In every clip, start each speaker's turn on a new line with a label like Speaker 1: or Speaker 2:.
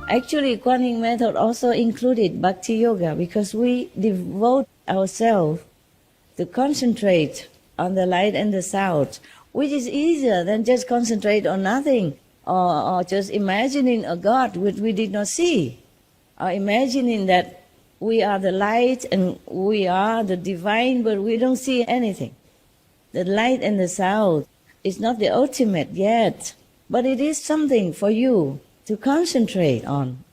Speaker 1: Actually, Kuan Yin method also included Bhakti Yoga because we devote ourselves to concentrate on the light and the sound, which is easier than just concentrate on nothing or just imagining a God which we did not see, or imagining that we are the light and we are the divine, but we don't see anything. The light and the sound is not the ultimate yet, but it is something for you to concentrate on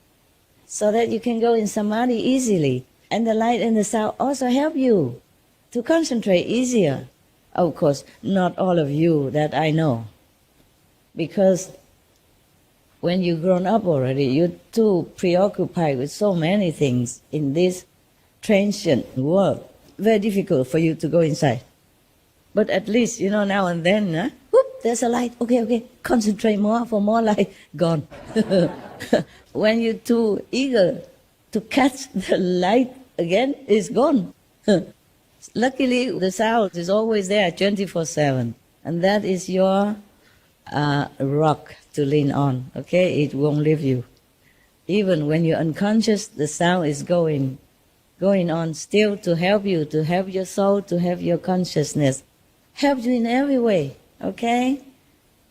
Speaker 1: so that you can go in samadhi easily. And the light and the sound also help you to concentrate easier. Of course, not all of you that I know, because when you've grown up already, you're too preoccupied with so many things in this transient world. Very difficult for you to go inside. But at least, now and then, whoop, there's a light. Okay, concentrate more for more light. Gone. When you're too eager to catch the light again, it's gone. Luckily, the sound is always there 24/7. And that is your rock to lean on, okay? It won't leave you. Even when you're unconscious, the sound is going on still to help you, to help your soul, to help your consciousness. Help you in every way, okay?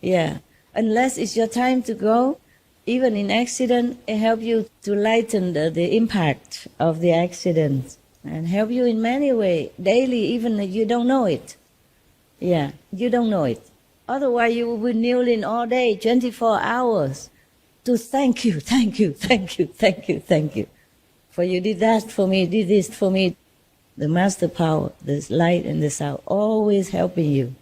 Speaker 1: Yeah. Unless it's your time to go, even in accident, it helps you to lighten the impact of the accident and help you in many ways, daily, even if you don't know it. Yeah, you don't know it. Otherwise, you will be kneeling all day, 24 hours, to thank you. For you did that for me, did this for me. The master power, the light and the sound, always helping you.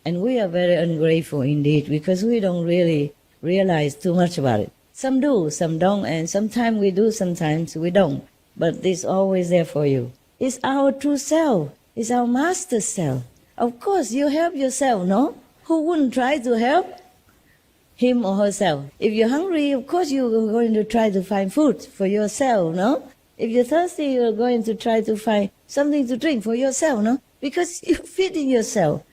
Speaker 1: And we are very ungrateful indeed, because we don't really realize too much about it. Some do, some don't, and sometimes we do, sometimes we don't. But it's always there for you. It's our true self. It's our master self. Of course, you help yourself, no? Who wouldn't try to help him or herself? If you're hungry, of course you're going to try to find food for yourself, no? If you're thirsty, you're going to try to find something to drink for yourself, no? Because you're feeding yourself.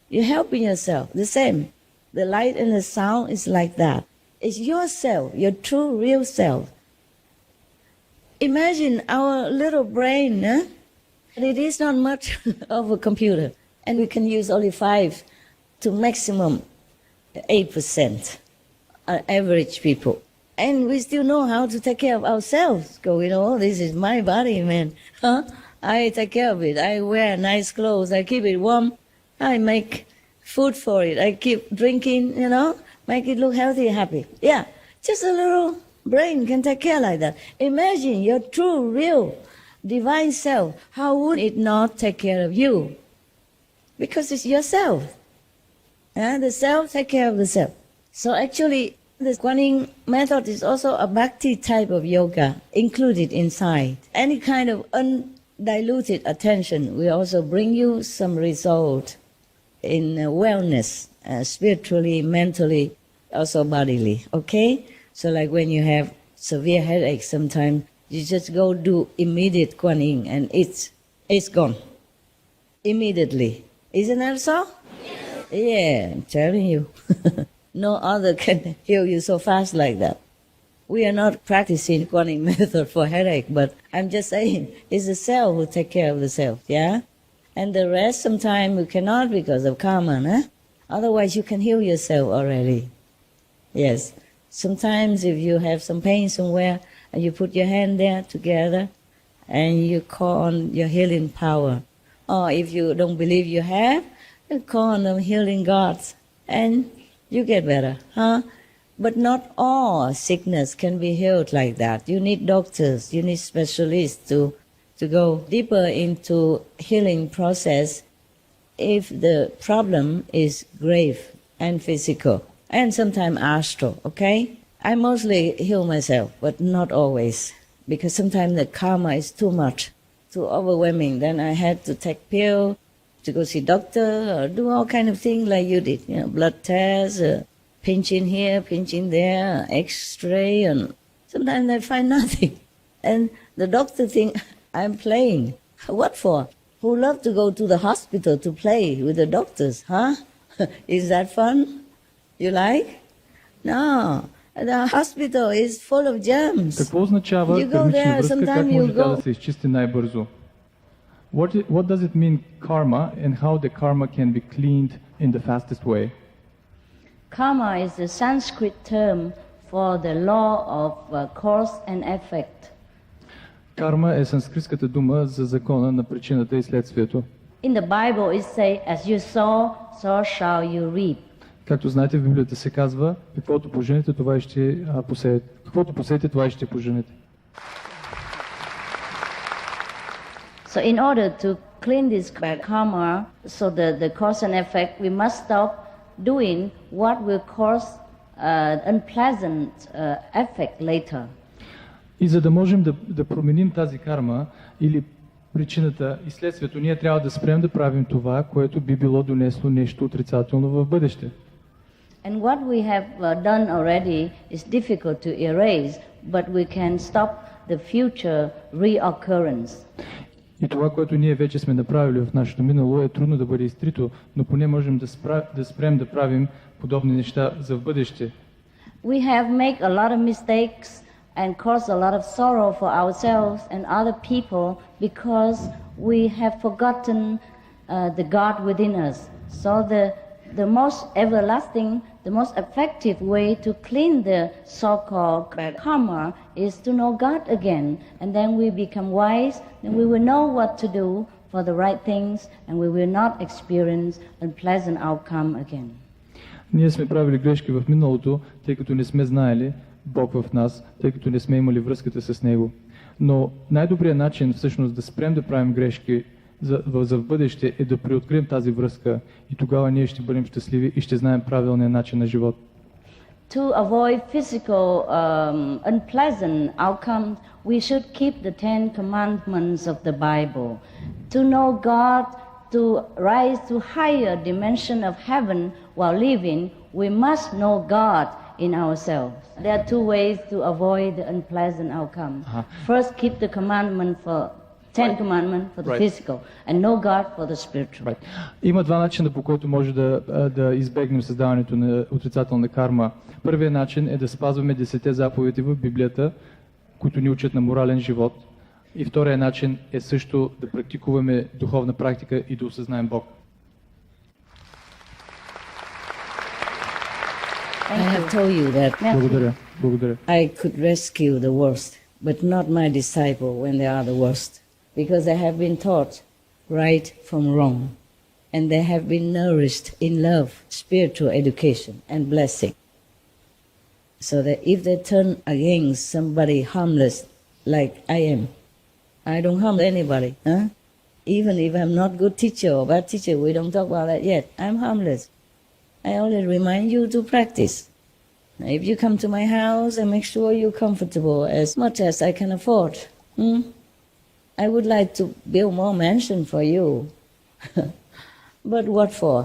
Speaker 1: You're helping yourself. The same. The light and the sound is like that. It's yourself, your true, real self. Imagine our little brain, it is not much of a computer. And we can use only 5 to maximum 8%, average people. And we still know how to take care of ourselves. Go, this is my body, man. I take care of it. I wear nice clothes. I keep it warm. I make food for it. I keep drinking, make it look healthy, happy. Yeah, just a little brain can take care like that. Imagine your true, real, divine self. How would it not take care of you? Because it's yourself. The self take care of the self. So actually, the Kuan Yin method is also a bhakti type of yoga included inside. Any kind of undiluted attention will also bring you some result in wellness, spiritually, mentally, also bodily, okay? So like when you have severe headache, sometimes you just go do immediate Kuan Yin and it's gone immediately. Isn't that so? Yes. Yeah, I'm telling you. No other can heal you so fast like that. We are not practicing Kuan Yin method for headache, but I'm just saying it's the self who take care of the self, yeah? And the rest sometimes we cannot because of karma, Otherwise you can heal yourself already. Yes. Sometimes if you have some pain somewhere and you put your hand there together and you call on your healing power. Or if you don't believe you have, you call on the healing gods and you get better, But not all sickness can be healed like that. You need doctors, you need specialists to go deeper into healing process if the problem is grave and physical and sometimes astral, okay? I mostly heal myself, but not always, because sometimes the karma is too much, too overwhelming. Then I had to take pill to go see doctor or do all kind of things like you did, blood tests, pinching here, pinching there, X-ray, and sometimes I find nothing. And the doctor think I'm playing. What for? Who love to go to the hospital to play with the doctors, Is that fun? You like? No. The hospital is full of germs.
Speaker 2: Какво означава
Speaker 1: You go
Speaker 2: кармична
Speaker 1: there,
Speaker 2: връзка?
Speaker 1: sometime
Speaker 2: Как може
Speaker 1: you
Speaker 2: тя
Speaker 1: go-
Speaker 2: да се изчисти най-бързо? What does it mean karma and how the karma can be cleaned in the fastest way?
Speaker 1: Karma is the Sanskrit term for the law of cause and effect.
Speaker 2: Карма е санскритската дума за закона на причината и следствието.
Speaker 1: In the Bible it says, as you sow, so shall you reap.
Speaker 2: Както знаете, в Библията се казва, каквото поженете, това и ще посеете. Каквото посеете, това и ще поженете.
Speaker 1: So in order to clean this bad karma, so the cause and effect, we must stop doing what will cause unpleasant effect later.
Speaker 2: И за да можем да променим тази карма или причината и следствието, ние трябва да спрем да правим това, което би било донесло нещо отрицателно в бъдеще.
Speaker 1: And what we have done already is difficult to erase, but we can stop the future reoccurrence.
Speaker 2: И това, което ние вече сме направили в нашето минало, е трудно да бъде изтрито, но поне можем да спрем да правим подобни неща за в бъдеще.
Speaker 1: We have made a lot of mistakes and caused a lot of sorrow for ourselves and other people because we have forgotten the God within us. So the most everlasting, the most effective way to clean the so-called bad karma is to know God again, and then we become wise, and we will know what to do for the right things, and we will not experience unpleasant outcome again.
Speaker 2: Ние сме правили грешки в миналото, тъй като не сме знаели Бог в нас, тъй като не сме имали връзката с Него. Но най-добрият начин всъщност да спрем да правим грешки за в бъдеще е да преоткрием тази връзка и тогава ние ще бъдем щастливи и ще знаем правилния начин на живот.
Speaker 1: To avoid physical unpleasant outcomes, we should keep the 10 commandments of the Bible. To know God, to rise to higher dimension of heaven while living, we must know God in ourselves. There are two ways to avoid the unpleasant outcome. First, keep the commandment for 10 commandments for the physical, and know God for the spiritual.
Speaker 2: Има два начина, по който може да избегнем създаването на отрицателна карма. Първият начин е да спазваме 10 заповеди в Библията, които ни учат на морален живот. И вторият начин е също да практикуваме духовна практика и да осъзнаем Бог.
Speaker 1: I have told you that
Speaker 2: Благодаря.
Speaker 1: I could rescue the worst, but not my disciple when they are the worst, because they have been taught right from wrong, and they have been nourished in love, spiritual education, and blessing. So that if they turn against somebody harmless like I am, I don't harm anybody. Even if I'm not good teacher or bad teacher, we don't talk about that yet. I'm harmless. I only remind you to practice. If you come to my house, I make sure you're comfortable as much as I can afford. I would like to build more mansion for you. But what for?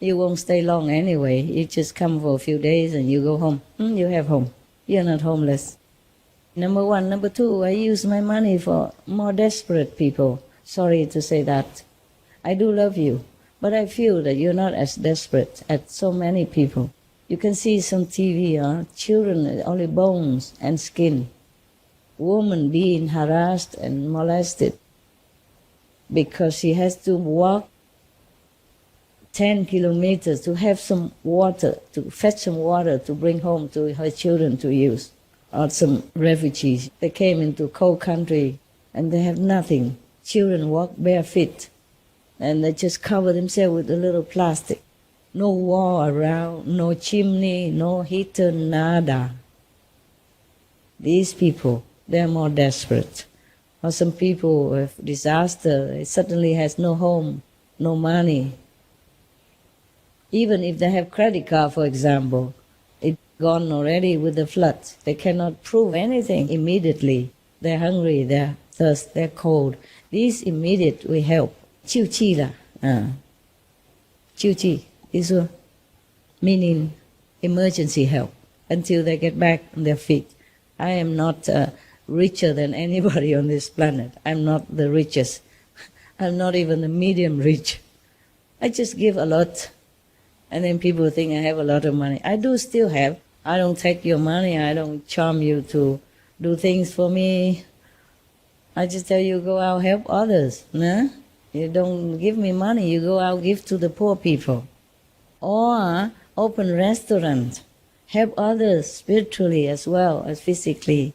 Speaker 1: You won't stay long anyway. You just come for a few days and you go home. You have home. You're not homeless. Number one. Number two, I use my money for more desperate people. Sorry to say that. I do love you, but I feel that you're not as desperate as so many people. You can see some TV, children, only bones and skin. Woman being harassed and molested because she has to walk 10 kilometers to have some water, to fetch some water to bring home to her children to use. Or some refugees, they came into cold country and they have nothing. Children walk barefoot and they just cover themselves with a little plastic. No wall around, no chimney, no heater, nada. These people, they're more desperate. Or some people have disaster, it suddenly has no home, no money. Even if they have credit card, for example, it's gone already with the flood. They cannot prove anything immediately. They're hungry, they're thirsty, they're cold. These immediate we help. Chiu chi la. Chiu chi. This one, meaning emergency help until they get back on their feet. I am not richer than anybody on this planet. I'm not the richest. I'm not even the medium rich. I just give a lot. And then people think I have a lot of money. I do still have. I don't take your money. I don't charm you to do things for me. I just tell you, go out, help others. Nah? You don't give me money. You go out, give to the poor people. Or open restaurant. Help others spiritually as well as physically.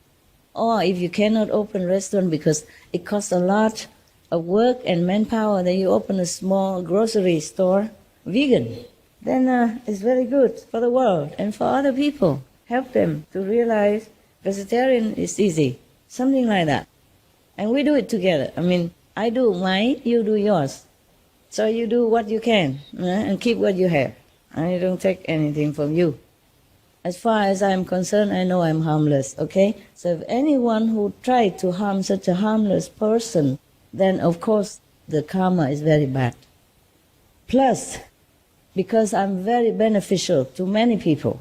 Speaker 1: Or if you cannot open restaurant because it costs a lot of work and manpower, then you open a small grocery store, vegan. Then it's very good for the world and for other people. Help them to realize vegetarian is easy, something like that. And we do it together. I mean, I do mine, you do yours. So you do what you can and keep what you have. I don't take anything from you. As far as I'm concerned, I know I'm harmless, okay? So if anyone who tried to harm such a harmless person, then of course the karma is very bad. Plus, because I'm very beneficial to many people,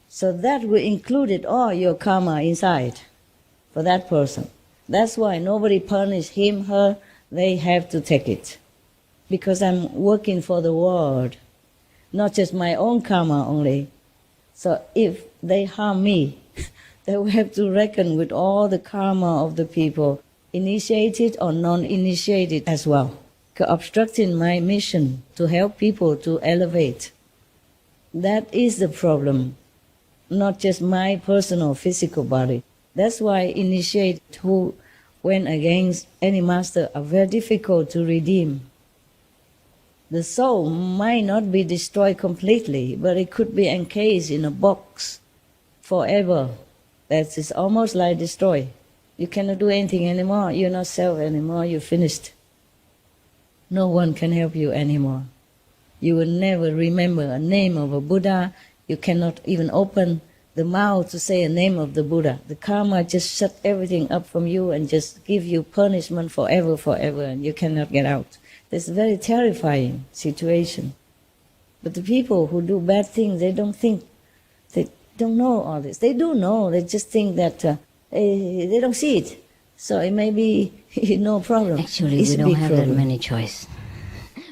Speaker 1: so that will include all your karma inside for that person. That's why nobody punish him, her, they have to take it. Because I'm working for the world, not just my own karma only. So if they harm me, they will have to reckon with all the karma of the people, initiated or non-initiated as well, obstructing my mission to help people to elevate. That is the problem, not just my personal physical body. That's why initiates who went against any master are very difficult to redeem. The soul might not be destroyed completely, but it could be encased in a box forever. That is almost like destroyed. You cannot do anything anymore. You're not self anymore. You're finished. No one can help you anymore. You will never remember a name of a Buddha. You cannot even open the mouth to say a name of the Buddha. The karma just shut everything up from you and just give you punishment forever, and you cannot get out. It's a very terrifying situation. But the people who do bad things, they don't know all this. They do know, they just think that they don't see it. So it may be no problem.
Speaker 3: Actually,
Speaker 1: It's
Speaker 3: we
Speaker 1: a
Speaker 3: don't
Speaker 1: big
Speaker 3: have
Speaker 1: problem.
Speaker 3: that many choice.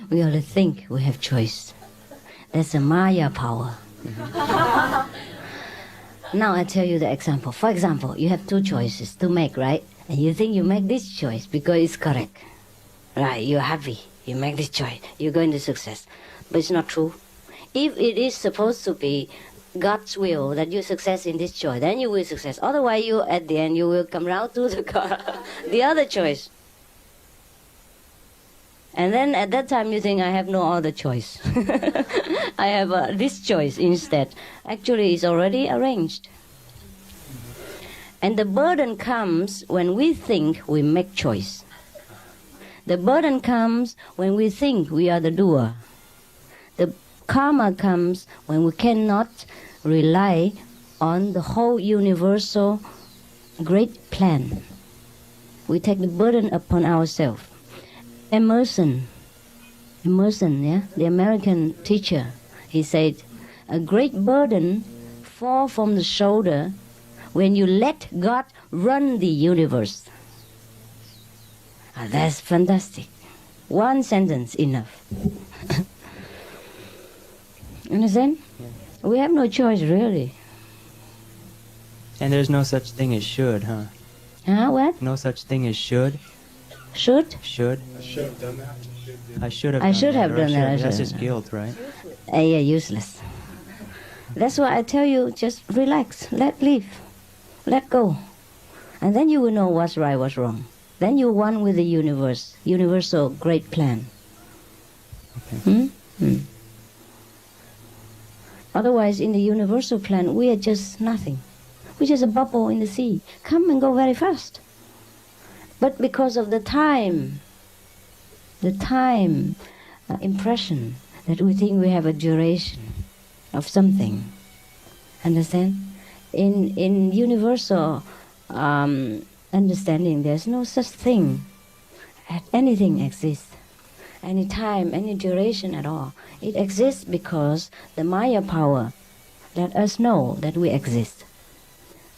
Speaker 3: We only think we have choice. That's a Maya power. Now I tell you the example. For example, you have two choices to make, right? And you think you make this choice because it's correct. Right, you're happy. You make this choice. You go into success. But it's not true. If it is supposed to be God's will that you success in this choice, then you will success. Otherwise, you at the end, you will come round to the other choice. And then at that time, you think, I have no other choice. I have this choice instead. Actually, it's already arranged. And the burden comes when we think we make choice. The burden comes when we think we are the doer. The karma comes when we cannot rely on the whole universal great plan. We take the burden upon ourselves. Emerson, the American teacher, he said, a great burden falls from the shoulder when you let God run the universe. That's fantastic. One sentence enough. Understand? Yeah. We have no choice, really.
Speaker 4: And there's no such thing as should, huh?
Speaker 3: Huh? What?
Speaker 4: No such thing as should?
Speaker 3: Should?
Speaker 4: Should?
Speaker 5: I should have done that.
Speaker 4: I should have
Speaker 3: I
Speaker 4: done
Speaker 3: should
Speaker 4: that.
Speaker 3: have
Speaker 4: or
Speaker 3: done that, I
Speaker 4: That's
Speaker 3: should.
Speaker 4: just guilt, right?
Speaker 3: Yeah, useless. That's why I tell you, just relax, let live, let go. And then you will know what's right, what's wrong. Then you're one with the universe, universal great plan.
Speaker 4: Okay.
Speaker 3: Otherwise, in the universal plan, we are just nothing. We're just a bubble in the sea. Come and go very fast. But because of the time impression that we think we have a duration of something. Understand? In universal understanding, there's no such thing. Anything exists. Any time, any duration at all. It exists because the Maya power let us know that we exist.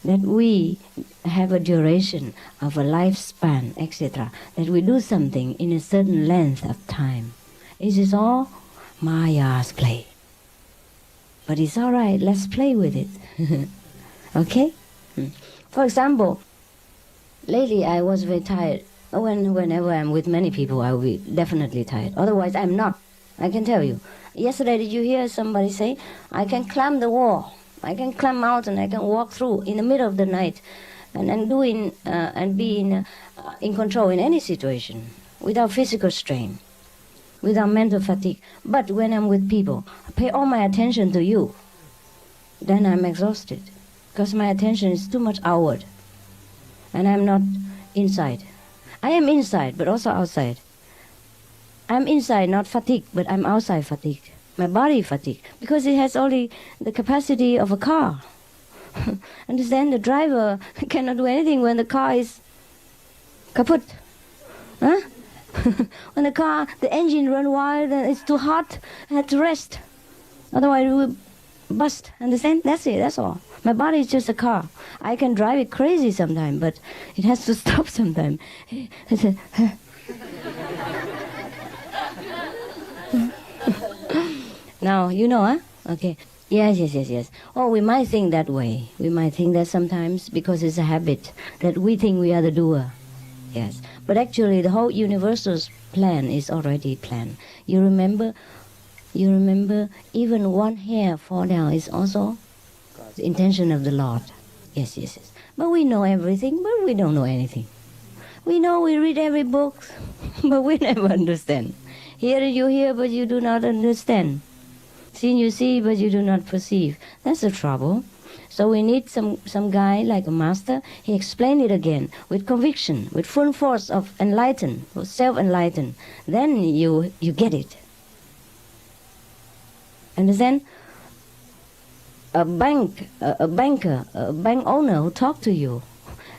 Speaker 3: That we have a duration of a lifespan, etc. That we do something in a certain length of time. It is all Maya's play. but it's all right. Let's play with it. Okay? For example, lately I was very tired. Whenever I'm with many people, I will be definitely tired. Otherwise, I'm not. I can tell you. Yesterday, did you hear somebody say, I can climb the wall, I can climb mountain, I can walk through in the middle of the night and be in control in any situation without physical strain, without mental fatigue. But when I'm with people, I pay all my attention to you. Then I'm exhausted because my attention is too much outward and I'm not inside. I am inside, but also outside. I'm inside, not fatigued, but I'm outside fatigued. My body fatigued, because it has only the capacity of a car. Understand? The driver cannot do anything when the car is kaput. Huh? When the engine run wild and it's too hot, I have to rest. Otherwise it will bust. Understand? That's it, that's all. My body is just a car. I can drive it crazy sometimes, but it has to stop sometimes. Now, you know, huh? Okay. Yes. Oh, we might think that way. We might think that sometimes because it's a habit that we think we are the doer. Yes. But actually, the whole universal's plan is already planned. You remember even one hair fall down is also the intention of the Lord. Yes. But we know everything, but we don't know anything. We know we read every book, but we never understand. Hear you hear, but you do not understand. See you see, but you do not perceive. That's the trouble. So we need some guy like a master. He explained it again with conviction, with full force of enlighten, or self-enlighten. Then you get it. Understand? A banker, a bank owner who talk to you,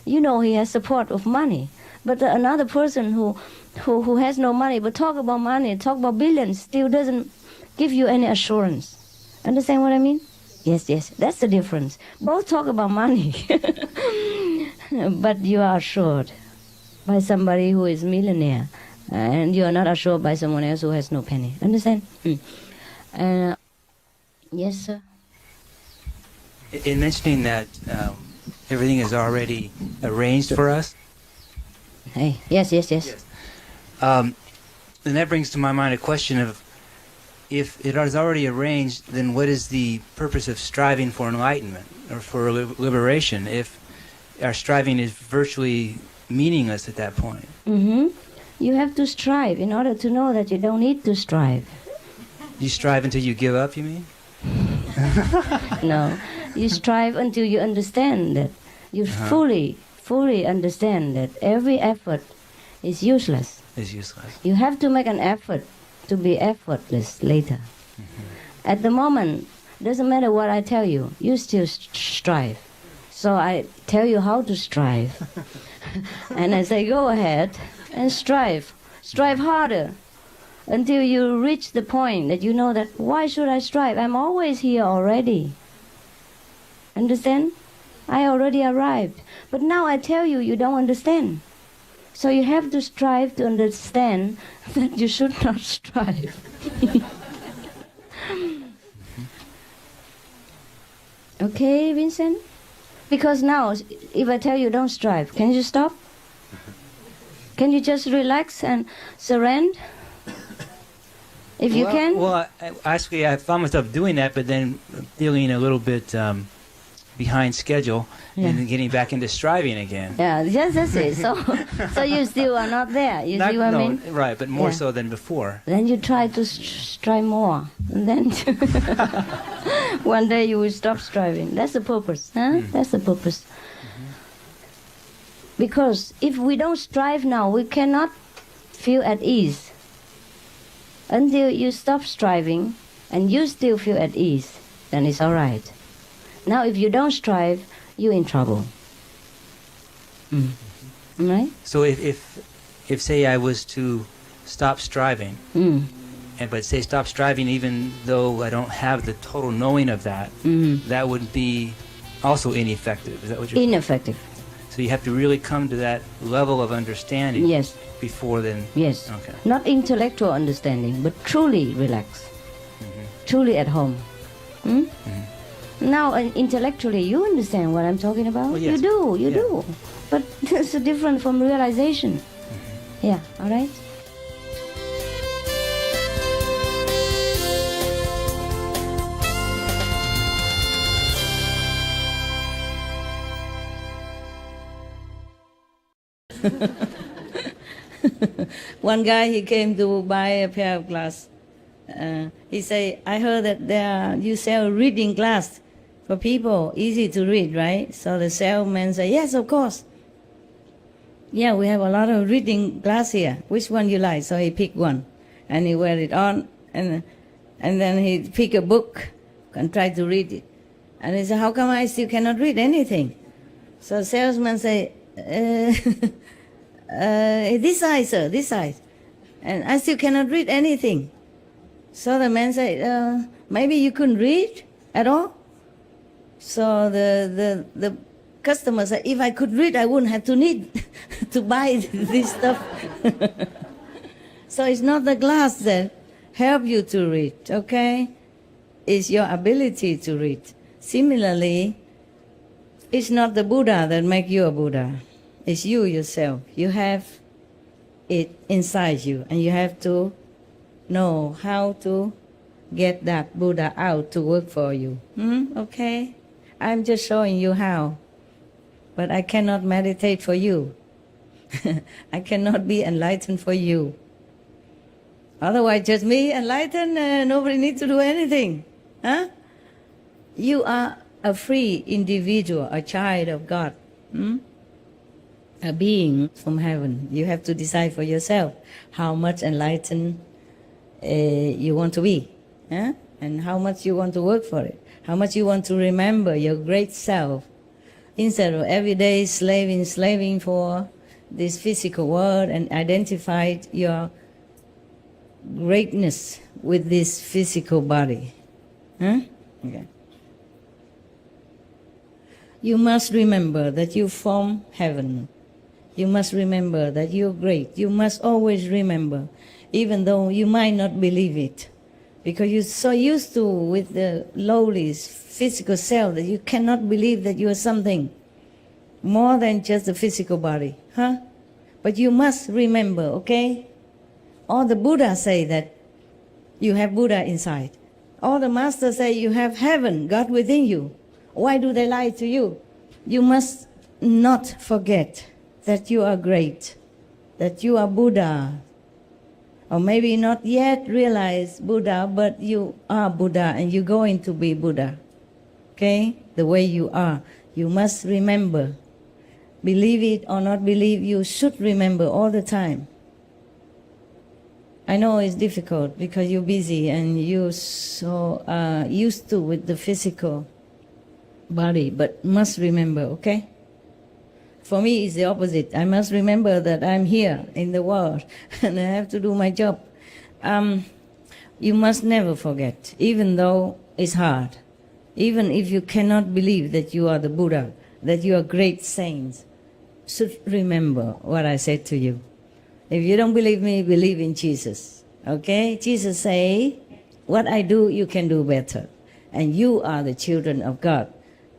Speaker 3: you know he has support of money. But another person who has no money but talk about money, talk about billions, still doesn't give you any assurance. Understand what I mean? Yes, that's the difference. Both talk about money, but you are assured by somebody who is millionaire, and you are not assured by someone else who has no penny. Understand? Yes, sir.
Speaker 5: In mentioning that everything is already arranged for us.
Speaker 3: Hey, yes.
Speaker 5: And that brings to my mind a question of, if it is already arranged, then what is the purpose of striving for enlightenment or for liberation if our striving is virtually meaningless at that point?
Speaker 3: Mm-hmm. You have to strive in order to know that you don't need to strive.
Speaker 5: You strive until you give up, you mean?
Speaker 3: No. You strive until you understand that. You fully understand that every effort is useless.
Speaker 5: Is useless.
Speaker 3: You have to make an effort to be effortless later. Mm-hmm. At the moment, doesn't matter what I tell you, you still strive. So I tell you how to strive. And I say, go ahead and strive. Strive harder until you reach the point that you know that, why should I strive? I'm always here already. Understand? I already arrived. But now I tell you, you don't understand. So you have to strive to understand that you should not strive. Okay, Vincent? Because now, if I tell you don't strive, can you stop? Can you just relax and surrender? If you can?
Speaker 5: Well, I found myself doing that, but then feeling a little bit behind schedule and getting back into striving again.
Speaker 3: Yeah, yes, that's it. So you still are not there. You see what I mean?
Speaker 5: Right, but more so than before.
Speaker 3: Then you try to strive more. And then one day you will stop striving. That's the purpose. Huh? That's the purpose. Because if we don't strive now, we cannot feel at ease. Until you stop striving and you still feel at ease, then it's all right. Now, if you don't strive, you're in trouble. Right?
Speaker 5: So if say I was to stop striving, but say stop striving even though I don't have the total knowing of that, that would be also ineffective. Is that what you're saying?
Speaker 3: Ineffective.
Speaker 5: So you have to really come to that level of understanding.
Speaker 3: Yes.
Speaker 5: Before then.
Speaker 3: Yes.
Speaker 5: Okay.
Speaker 3: Not intellectual understanding, but truly relaxed. Truly at home. Now, intellectually, you understand what I'm talking about.
Speaker 5: Well, yes.
Speaker 3: You do. But it's different from realization. Yeah, all right?
Speaker 1: One guy, he came to buy a pair of glasses. He said, I heard that you sell reading glass for people, easy to read, right? So the salesman said, yes, of course. Yeah, we have a lot of reading glass here. Which one you like? So he picked one, and he wear it on, and then he picked a book and tried to read it. And he said, how come I still cannot read anything? So the salesman said, this side, sir, this side. And I still cannot read anything. So the man said, maybe you couldn't read at all? So the customer said, if I could read, I wouldn't have to need to buy this stuff. So it's not the glass that help you to read, okay? It's your ability to read. Similarly, it's not the Buddha that make you a Buddha. It's you yourself. You have it inside you, and you have to know how to get that Buddha out to work for you. Okay? I'm just showing you how. But I cannot meditate for you. I cannot be enlightened for you. Otherwise, just me enlightened, nobody needs to do anything. Huh? You are a free individual, a child of God. A being from heaven. You have to decide for yourself how much enlightened you want to be, and how much you want to work for it, how much you want to remember your great self, instead of every day slaving for this physical world and identify your greatness with this physical body. Okay. You must remember that you're from heaven. You must remember that you're great. You must always remember, even though you might not believe it, because you're so used to with the lowly physical self that you cannot believe that you are something more than just the physical body, But you must remember, okay? All the Buddhas say that you have Buddha inside. All the masters say you have heaven, God within you. Why do they lie to you? You must not forget that you are great, that you are Buddha. Or maybe not yet realize Buddha, but you are Buddha and you're going to be Buddha. Okay? The way you are. You must remember. Believe it or not believe, you should remember all the time. I know it's difficult because you're busy and you're so used to with the physical body, but must remember, okay? For me, it's the opposite. I must remember that I'm here in the world and I have to do my job. You must never forget, even though it's hard. Even if you cannot believe that you are the Buddha, that you are great saints, should remember what I said to you. If you don't believe me, believe in Jesus. Okay? Jesus say, what I do, you can do better. And you are the children of God.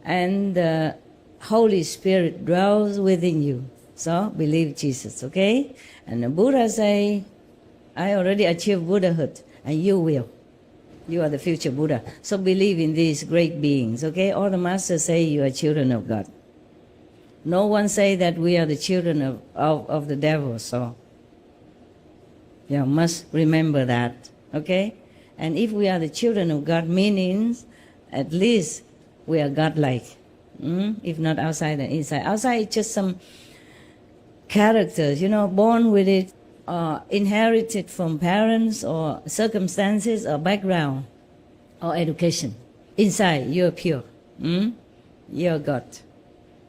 Speaker 1: And the Holy Spirit dwells within you. So, believe Jesus, okay? And the Buddha say, I already achieved Buddhahood, and you will. You are the future Buddha. So believe in these great beings, okay? All the masters say you are children of God. No one say that we are the children of the devil, so you must remember that, okay? And if we are the children of God, means at least we are God-like. If not outside and inside. Outside is just some characters, born with it, or inherited from parents or circumstances or background or education. Inside, you're pure. You're God.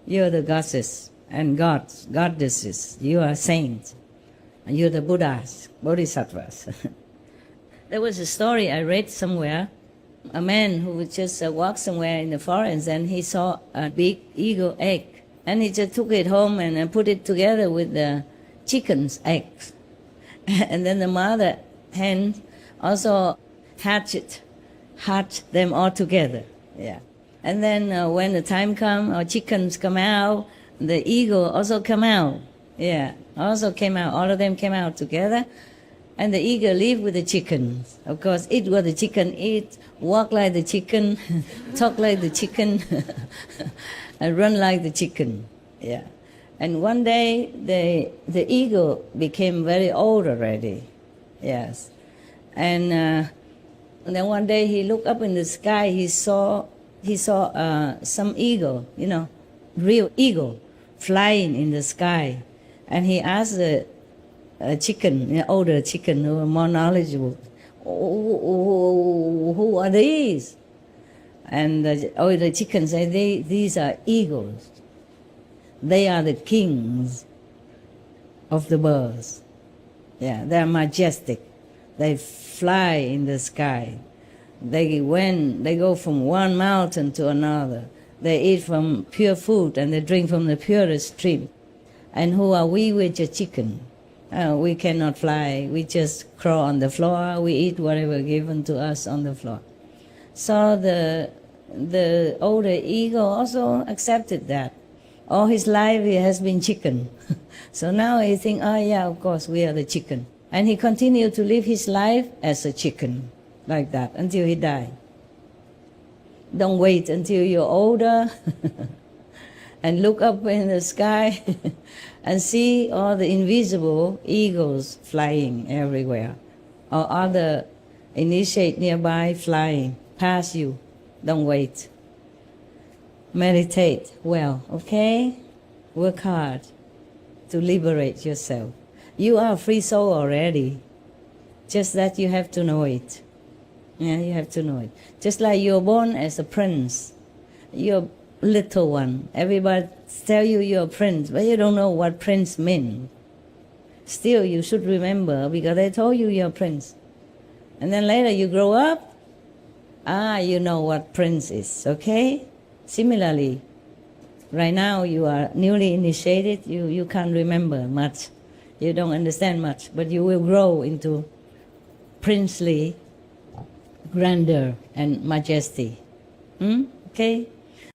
Speaker 1: You're the goddess and goddesses. You are saints. And you're the Buddhas, Bodhisattvas. There was a story I read somewhere. A man who would just walk somewhere in the forest and he saw a big eagle egg. And he just took it home and put it together with the chicken's eggs. And then the mother hen also hatched hatch them all together. Yeah. And then when the time comes, our chickens come out, the eagle also come out. Yeah, also came out. All of them came out together. And the eagle lived with the chickens. Of course, eat what the chicken eat, walk like the chicken, talk like the chicken, and run like the chicken. Yeah. And one day, the eagle became very old already. Yes. And then one day he looked up in the sky. He saw some eagle, real eagle, flying in the sky. And he asked the chicken, older chicken who were more knowledgeable, who are these? And the older chicken said, these are eagles. They are the kings of the birds. Yeah, they are majestic. They fly in the sky. They go from one mountain to another. They eat from pure food and they drink from the purest stream. And who are we? We're just chicken. We cannot fly. We just crawl on the floor. We eat whatever given to us on the floor. So the older eagle also accepted that. All his life he has been chicken. So now he thinks, oh yeah, of course, we are the chicken. And he continued to live his life as a chicken, like that, until he died. Don't wait until you're older and look up in the sky and see all the invisible eagles flying everywhere, or other initiate nearby flying past you. Don't wait. Meditate well, okay? Work hard to liberate yourself. You are a free soul already, just that you have to know it. Yeah, you have to know it. Just like you're born as a prince, you're little one. Everybody tell you you're a prince, but you don't know what prince means. Still, you should remember because they told you you're a prince. And then later you grow up, you know what prince is, okay? Similarly, right now you are newly initiated, you can't remember much. You don't understand much, but you will grow into princely grandeur and majesty. Okay?